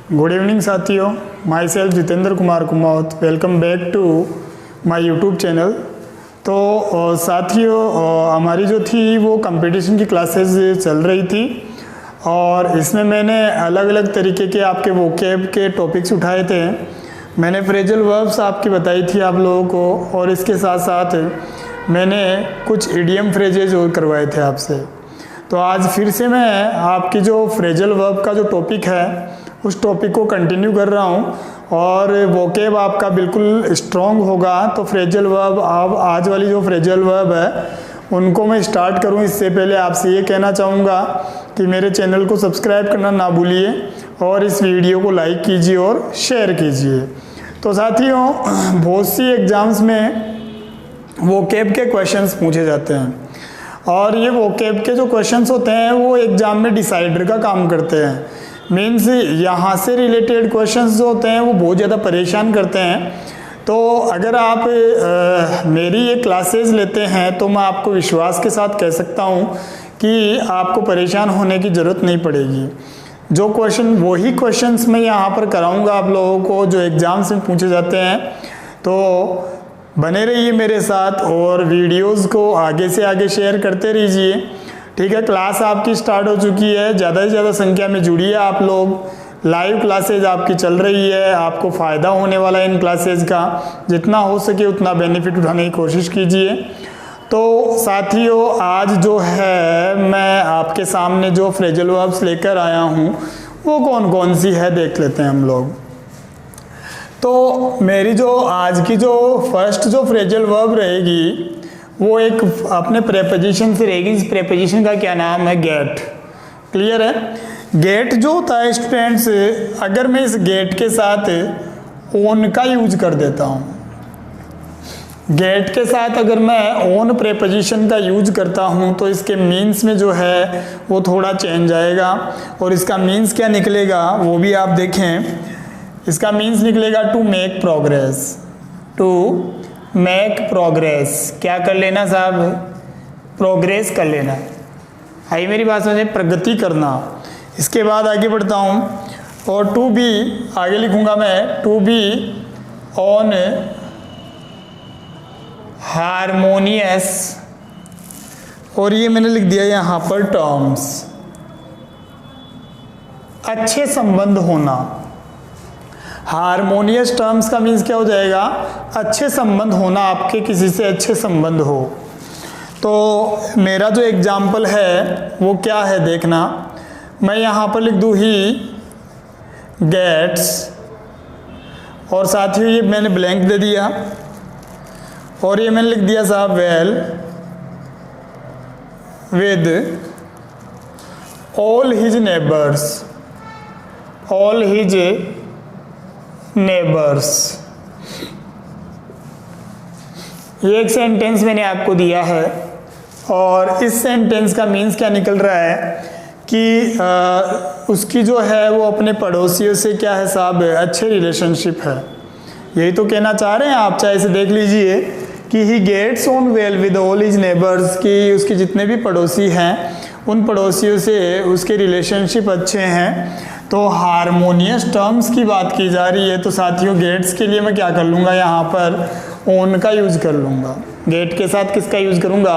Good evening साथियों, myself Jitendra Kumar Kumawat, welcome back to my YouTube channel. तो साथियों, हमारी जो थी वो कंपटीशन की क्लासेस चल रही थी और इसमें मैंने अलग अलग तरीके के आपके वोकैब के टॉपिक्स उठाए थे। मैंने फ्रेजल वर्ब्स आपकी बताई थी आप लोगों को, और इसके साथ साथ मैंने कुछ इडियम फ्रेजेज और करवाए थे आपसे। तो आज फिर से मैं आपकी जो फ्रेजल वर्ब का जो टॉपिक है उस टॉपिक को कंटिन्यू कर रहा हूँ और वोकैब आपका बिल्कुल स्ट्रॉन्ग होगा। तो फ्रेजल वर्ब, आप आज वाली जो फ्रेजल वर्ब है उनको मैं स्टार्ट करूँ इससे पहले आपसे ये कहना चाहूँगा कि मेरे चैनल को सब्सक्राइब करना ना भूलिए और इस वीडियो को लाइक कीजिए और शेयर कीजिए। तो साथियों, बहुत सी एग्ज़ाम्स में वोकैब के क्वेश्चंस पूछे जाते हैं और ये वोकैब के जो क्वेश्चंस होते हैं वो एग्ज़ाम में डिसाइडर का काम करते हैं। मीन्स यहाँ से रिलेटेड क्वेश्चंस जो होते हैं वो बहुत ज़्यादा परेशान करते हैं। तो अगर आप मेरी ये क्लासेस लेते हैं तो मैं आपको विश्वास के साथ कह सकता हूँ कि आपको परेशान होने की ज़रूरत नहीं पड़ेगी। जो क्वेश्चन वही क्वेश्चंस मैं यहाँ पर कराऊँगा आप लोगों को जो एग्ज़ाम्स में पूछे जाते हैं। तो बने रहिए मेरे साथ और वीडियोस को आगे से आगे शेयर करते रहिए। ठीक है, क्लास आपकी स्टार्ट हो चुकी है, ज़्यादा से ज़्यादा संख्या में जुड़िए आप लोग। लाइव क्लासेज आपकी चल रही है, आपको फ़ायदा होने वाला है इन क्लासेज का। जितना हो सके उतना बेनिफिट उठाने की कोशिश कीजिए। तो साथियों, आज जो है मैं आपके सामने जो फ्रेजल वर्ब्स लेकर आया हूँ वो कौन कौन सी है देख लेते हैं हम लोग। तो मेरी जो आज की जो फर्स्ट जो फ्रेजल वर्ब रहेगी वो एक अपने प्रेपोजिशन से रहेगी। इस प्रेपोजिशन का क्या नाम है? गेट। क्लियर है? गेट जो होता है स्टूडेंट्स, अगर मैं इस गेट के साथ ओन का यूज कर देता हूँ, गेट के साथ अगर मैं ओन प्रेपोजिशन का यूज करता हूँ तो इसके मीन्स में जो है वो थोड़ा चेंज आएगा। और इसका मीन्स क्या निकलेगा वो भी आप देखें। इसका मीन्स निकलेगा to make progress. To make progress, क्या कर लेना साहब? प्रोग्रेस कर लेना। आई मेरी बात समझे? प्रगति करना। इसके बाद आगे बढ़ता हूँ और टू बी आगे लिखूँगा मैं, टू बी ऑन हारमोनियस, और ये मैंने लिख दिया यहाँ पर टर्म्स। अच्छे संबंध होना। हारमोनियस टर्म्स का मीन्स क्या हो जाएगा? अच्छे संबंध होना, आपके किसी से अच्छे संबंध हो। तो मेरा जो एग्जाम्पल है वो क्या है देखना। मैं यहाँ पर लिख दूँ ही गेट्स, और साथ ही ये मैंने ब्लैंक दे दिया, और ये मैंने लिख दिया साहब well with all his neighbours. All his neighbours, ये एक सेंटेंस मैंने आपको दिया है और इस सेंटेंस का मीन्स क्या निकल रहा है कि उसकी जो है वो अपने पड़ोसियों से क्या है साहब? अच्छे रिलेशनशिप है। यही तो कहना चाह रहे हैं आप। चाहे इसे देख लीजिए कि he gets on well with all his neighbours, कि उसके जितने भी पड़ोसी हैं उन पड़ोसियों से उसके रिलेशनशिप अच्छे हैं। तो हारमोनियस टर्म्स की बात की जा रही है। तो साथियों, गेट्स के लिए मैं क्या कर लूँगा? यहाँ पर ओन का यूज कर लूँगा। गेट के साथ किसका यूज करूँगा?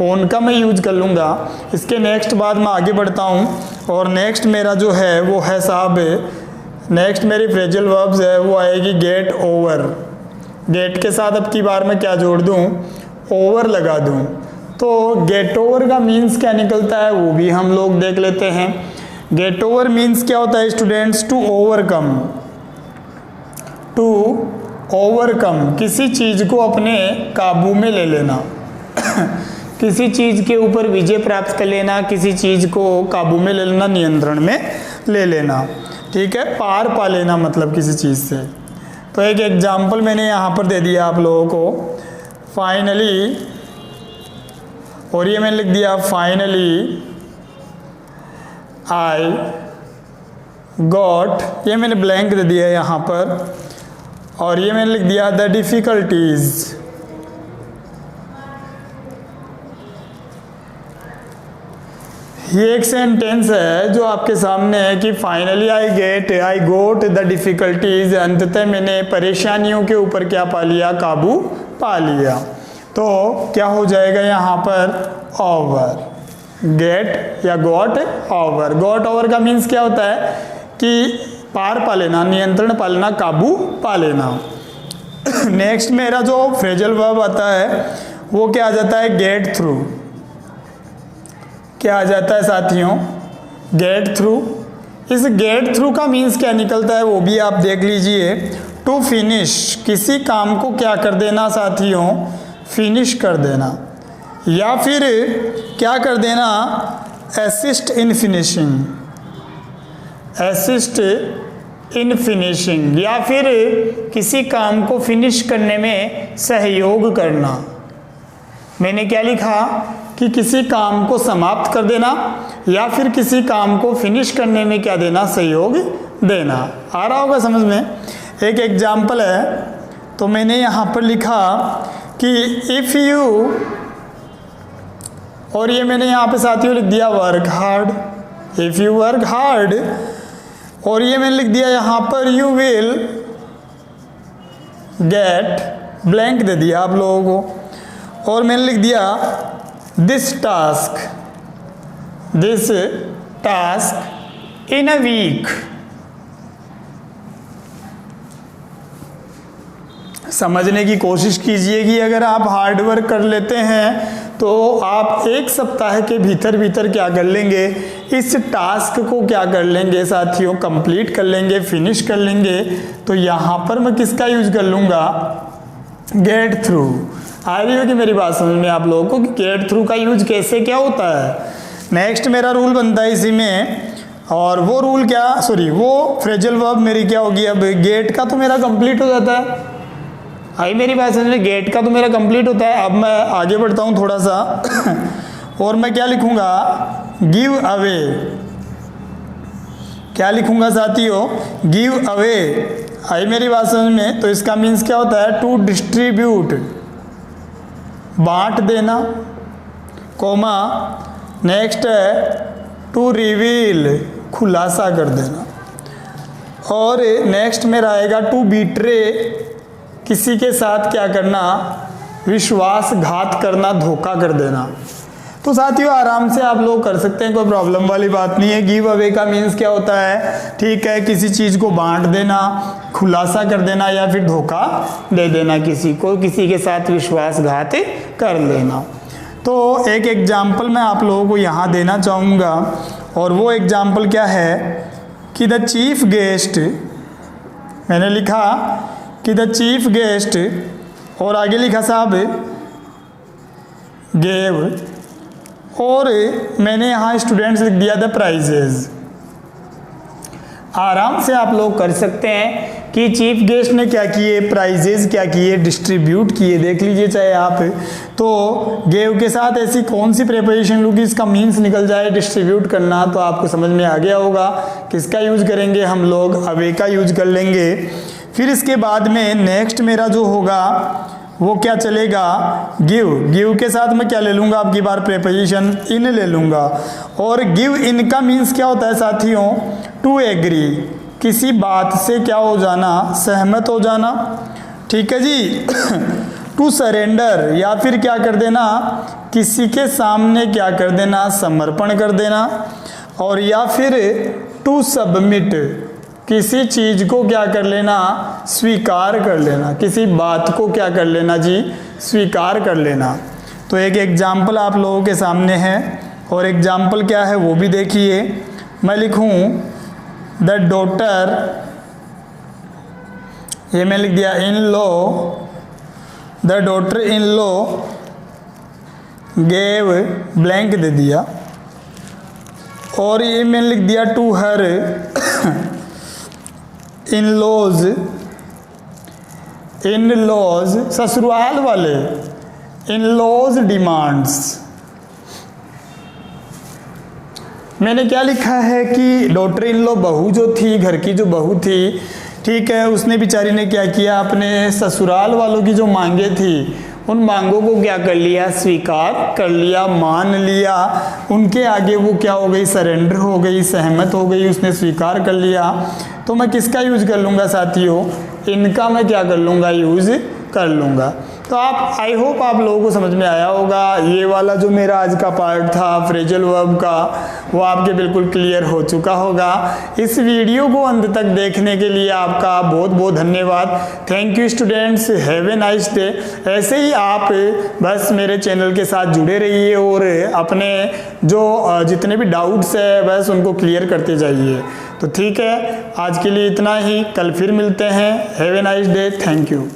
ओन का मैं यूज कर लूँगा। इसके नेक्स्ट बाद मैं आगे बढ़ता हूँ और नेक्स्ट मेरा जो है वो है साहब, नेक्स्ट मेरी फ्रेजल वर्ब्स है वो आएगी गेट ओवर। गेट के साथ अब की बार मैं क्या जोड़ दूँ? ओवर लगा दूँ। तो गेट ओवर का मीन्स क्या निकलता है वो भी हम लोग देख लेते हैं। गेट ओवर मीन्स क्या होता है students? To overcome. To overcome, किसी चीज़ को अपने काबू में ले लेना किसी चीज़ के ऊपर विजय प्राप्त कर लेना, किसी चीज़ को काबू में ले लेना, नियंत्रण में ले लेना। ठीक है, पार पा लेना मतलब किसी चीज़ से। तो एक एग्जाम्पल मैंने यहाँ पर दे दिया आप लोगों को, फाइनली, और ये मैंने लिख दिया फाइनली आई गॉट, ये मैंने ब्लैंक दे दिया यहाँ पर, और ये मैंने लिख दिया द डिफ़िकल्टीज ये एक सेंटेंस है जो आपके सामने है कि finally I goat the difficulties, अंततः मैंने परेशानियों के ऊपर क्या पा लिया, काबू पा लिया। तो क्या हो जाएगा यहाँ पर, ओवर, गेट या गॉट ओवर। गॉट ओवर का मीन्स क्या होता है कि पार पा लेना, नियंत्रण पा लेना, काबू पा लेना। नेक्स्ट मेरा जो फ्रेजल वर्ब आता है वो क्या आ जाता है, गेट थ्रू। क्या आ जाता है साथियों, गेट थ्रू। इस गेट थ्रू का मीन्स क्या निकलता है वो भी आप देख लीजिए। टू फिनिश, किसी काम को क्या कर देना साथियों, फिनिश कर देना, या फिर क्या कर देना, assist in finishing, assist in finishing, या फिर किसी काम को फिनिश करने में सहयोग करना। मैंने क्या लिखा कि किसी काम को समाप्त कर देना या फिर किसी काम को फिनिश करने में क्या देना, सहयोग देना। आ रहा होगा समझ में। एक एग्जाम्पल है, तो मैंने यहाँ पर लिखा कि इफ़ यू, और ये मैंने यहाँ पे साथियों लिख दिया work hard, if you work hard, और ये मैंने लिख दिया यहाँ पर यू विल गेट ब्लैंक दे दिया आप लोगों को, और मैंने लिख दिया this task in a week. समझने की कोशिश कीजिए कि अगर आप हार्ड वर्क कर लेते हैं तो आप एक सप्ताह के भीतर क्या कर लेंगे, इस टास्क को क्या कर लेंगे साथियों, कंप्लीट कर लेंगे, फिनिश कर लेंगे। तो यहाँ पर मैं किसका यूज कर लूँगा, गेट थ्रू। आ रही होगी मेरी बात समझ में आप लोगों को कि गेट थ्रू का यूज कैसे क्या होता है। नेक्स्ट मेरा रूल बनता है इसी में, और वो रूल क्या, वो फ्रेजल वर्ब मेरी क्या होगी, अब गेट का तो मेरा कंप्लीट हो जाता है। आई मेरी बात समझ में, गेट का तो मेरा कंप्लीट होता है। अब मैं आगे बढ़ता हूँ थोड़ा सा और मैं क्या लिखूँगा, गिव अवे। क्या लिखूँगा साथियों, गिव अवे। आई मेरी बात समझ में। तो इसका मीन्स क्या होता है, टू डिस्ट्रीब्यूट, बांट देना, कोमा नेक्स्ट है टू रिवील, खुलासा कर देना, और नेक्स्ट मेरा आएगा टू बीट्रे, किसी के साथ क्या करना, विश्वासघात करना, धोखा कर देना। तो साथियों आराम से आप लोग कर सकते हैं, कोई प्रॉब्लम वाली बात नहीं है। गिव अवे का मीन्स क्या होता है, ठीक है, किसी चीज़ को बांट देना, खुलासा कर देना, या फिर धोखा दे देना किसी को, किसी के साथ विश्वासघात कर लेना। तो एक एग्जाम्पल मैं आप लोगों को यहाँ देना चाहूँगा, और वो एग्जाम्पल क्या है कि द चीफ गेस्ट, मैंने लिखा कि द चीफ गेस्ट, और आगे लिखा साहब गेव, और मैंने यहाँ स्टूडेंट्स लिख दिया द प्राइजेज। आराम से आप लोग कर सकते हैं कि चीफ गेस्ट ने क्या किए, प्राइजेज क्या किए, डिस्ट्रीब्यूट किए। देख लीजिए चाहे आप, तो गेव के साथ ऐसी कौन सी प्रेपोजिशन लूँ कि इसका मीन्स निकल जाए डिस्ट्रीब्यूट करना, तो आपको समझ में आ गया होगा किसका यूज करेंगे हम लोग, अवे का यूज कर लेंगे। फिर इसके बाद में नेक्स्ट मेरा जो होगा वो क्या चलेगा, गिव। गिव के साथ मैं क्या ले लूँगा, आपकी बार प्रेपोजिशन इन ले लूँगा, और गिव इन का मीन्स क्या होता है साथियों, टू एग्री, किसी बात से क्या हो जाना, सहमत हो जाना, ठीक है जी। टू सरेंडर, या फिर क्या कर देना, किसी के सामने क्या कर देना, समर्पण कर देना, और या फिर टू सबमिट, किसी चीज़ को क्या कर लेना, स्वीकार कर लेना, किसी बात को क्या कर लेना जी, स्वीकार कर लेना। तो एक एग्जाम्पल आप लोगों के सामने है, और एग्जाम्पल क्या है वो भी देखिए। मैं लिखूं द डॉटर, ये मैं लिख दिया in law, the daughter in law gave blank दे दिया, और ये मैंने लिख दिया टू हर इन लॉज, ससुराल वाले, इन लॉज डिमांड्स। मैंने क्या लिखा है कि डॉटर इन लॉ बहू जो थी, घर की जो बहू थी, ठीक है, उसने बेचारी ने क्या किया, अपने ससुराल वालों की जो मांगे थी उन मांगों को क्या कर लिया, स्वीकार कर लिया, मान लिया, उनके आगे वो क्या हो गई, सरेंडर हो गई, सहमत हो गई, उसने स्वीकार कर लिया। तो मैं किसका यूज कर लूँगा साथियों, इनका मैं क्या कर लूँगा, यूज कर लूँगा। तो आप, आई होप आप लोगों को समझ में आया होगा। ये वाला जो मेरा आज का पार्ट था फ्रेजल वर्ब का, वो आपके बिल्कुल क्लियर हो चुका होगा। इस वीडियो को अंत तक देखने के लिए आपका बहुत बहुत धन्यवाद। Thank you students, have a nice day. ऐसे ही आप बस मेरे चैनल के साथ जुड़े रहिए और अपने जो जितने भी डाउट्स है बस उनको क्लियर करते जाइए। तो ठीक है, आज के लिए इतना ही, कल फिर मिलते हैं। Have a nice day, thank you.